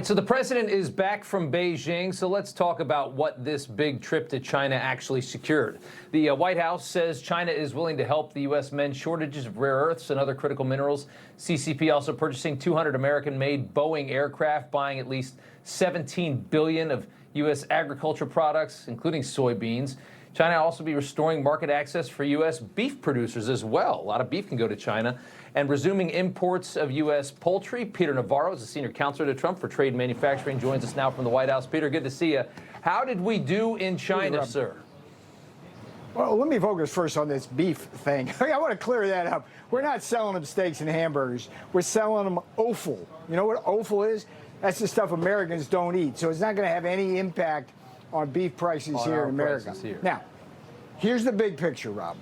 So the president is back from Beijing, so let's talk about what this big trip to China actually secured. The White House says China is willing to help the U.S. mend shortages of rare earths and other critical minerals. CCP also purchasing 200 American-made Boeing aircraft, buying at least $17 billion of U.S. agriculture products, including soybeans. China also be restoring market access for U.S. beef producers as well. A lot of beef can go to China. And resuming imports of U.S. poultry. Peter Navarro is a senior counselor to Trump for trade and manufacturing. Joins us now from the White House. Peter, good to see you. How did we do in China, sir? Well, let me focus first on this beef thing. I want to clear that up. We're not selling them steaks and hamburgers. We're selling them offal. You know what offal is? That's the stuff Americans don't eat. So it's not going to have any impact on beef prices here in America. Now, here's the big picture, Rob.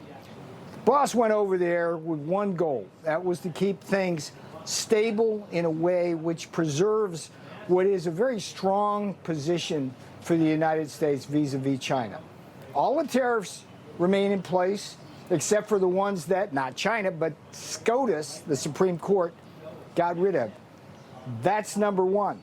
Boss went over there with one goal. That was to keep things stable in a way which preserves what is a very strong position for the United States vis-a-vis China. All the tariffs remain in place, except for the ones that, not China, but SCOTUS, the Supreme Court, got rid of. That's number one.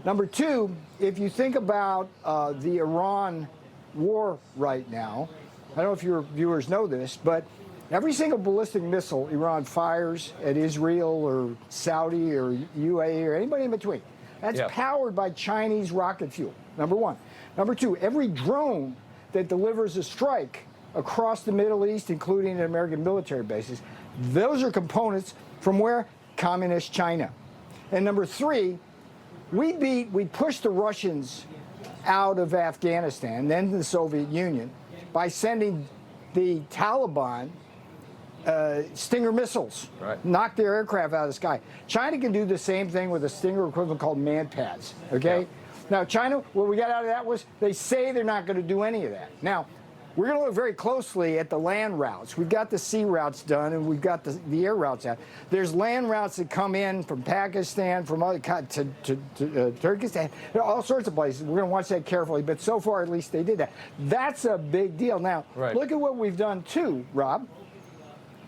Number two, if you think about the Iran war right now, I don't know if your viewers know this, but every single ballistic missile Iran fires at Israel or Saudi or UAE or anybody in between, that's powered by Chinese rocket fuel, number one. Number two, every drone that delivers a strike across the Middle East, including at American military bases, those are components from where? Communist China. And number three, we pushed the Russians out of Afghanistan, then the Soviet Union, by sending the Taliban Stinger missiles, knock their aircraft out of the sky. China can do the same thing with a Stinger equivalent called man-pads, okay? Now, China, what we got out of that was they say they're not going to do any of that. Now, we're going to look very closely at the land routes. We've got the sea routes done, and we've got the air routes out. There's land routes that come in from Pakistan, from other to Turkestan, all sorts of places. We're going to watch that carefully, but so far, at least, they did that. That's a big deal. Now, look at what we've done, too, Rob.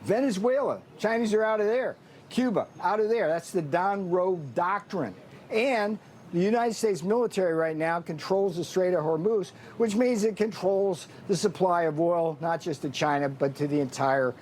Venezuela, Chinese are out of there. Cuba, out of there. That's the Don Road Doctrine. And the United States military right now controls the Strait of Hormuz, which means it controls the supply of oil, not just to China, but to the entire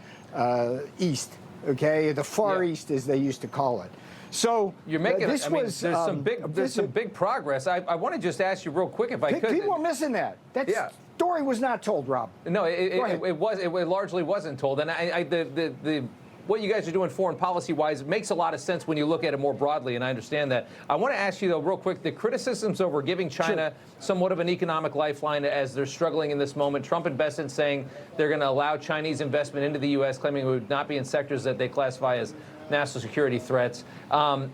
East, okay? The Far East, as they used to call it. So you're making. There's some big progress. I want to just ask you real quick, if I could. People are missing that. That story was not told, Rob. No, it largely wasn't told, and what you guys are doing foreign policy-wise makes a lot of sense when you look at it more broadly, and I understand that. I want to ask you, though, real quick, the criticisms over giving China somewhat of an economic lifeline as they're struggling in this moment. Trump invested saying they're going to allow Chinese investment into the U.S., claiming it would not be in sectors that they classify as national security threats.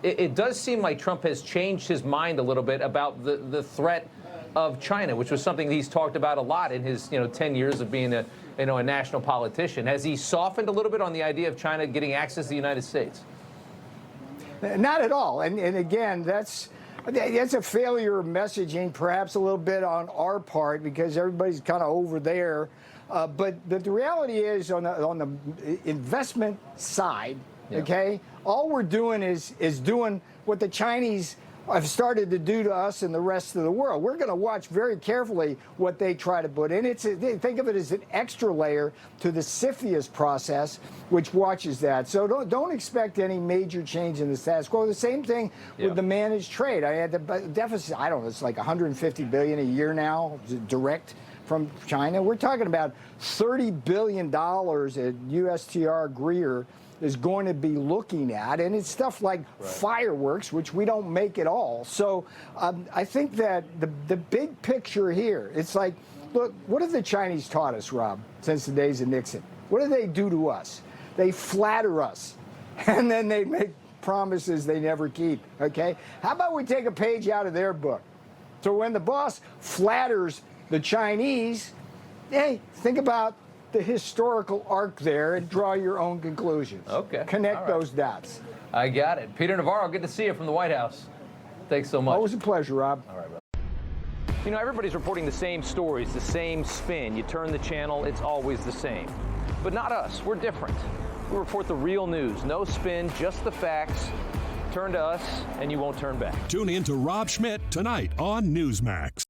It does seem like Trump has changed his mind a little bit about the threat of China, which was something he's talked about a lot in his 10 years of being a national politician. Has he softened a little bit on the idea of China getting access to the United States? Not at all. And again, that's a failure of messaging, perhaps a little bit on our part, because everybody's kind of over there. But the reality is, on the investment side, okay, all we're doing is doing what the Chinese have started to do to us and the rest of the world. We're going to watch very carefully what they try to put in. Think of it as an extra layer to the CFIUS process, which watches that. So don't expect any major change in the status quo. The same thing with the managed trade. I had the deficit, I don't know, it's like $150 billion a year now, direct from China. We're talking about $30 billion at USTR Greer is going to be looking at, and it's stuff like fireworks, which we don't make at all. So I think that the big picture here, it's like, look, what have the Chinese taught us, Rob, since the days of Nixon? What do they do to us? They flatter us, and then they make promises they never keep, okay? How about we take a page out of their book? So when the boss flatters the Chinese, hey, think about the historical arc there and draw your own conclusions. Okay. Connect those dots. I got it. Peter Navarro, good to see you from the White House. Thanks so much. Always a pleasure, Rob. All right, brother. Everybody's reporting the same stories, the same spin. You turn the channel, it's always the same. But not us. We're different. We report the real news. No spin, just the facts. turn to us and you won't turn back. Tune in to Rob Schmidt tonight on Newsmax.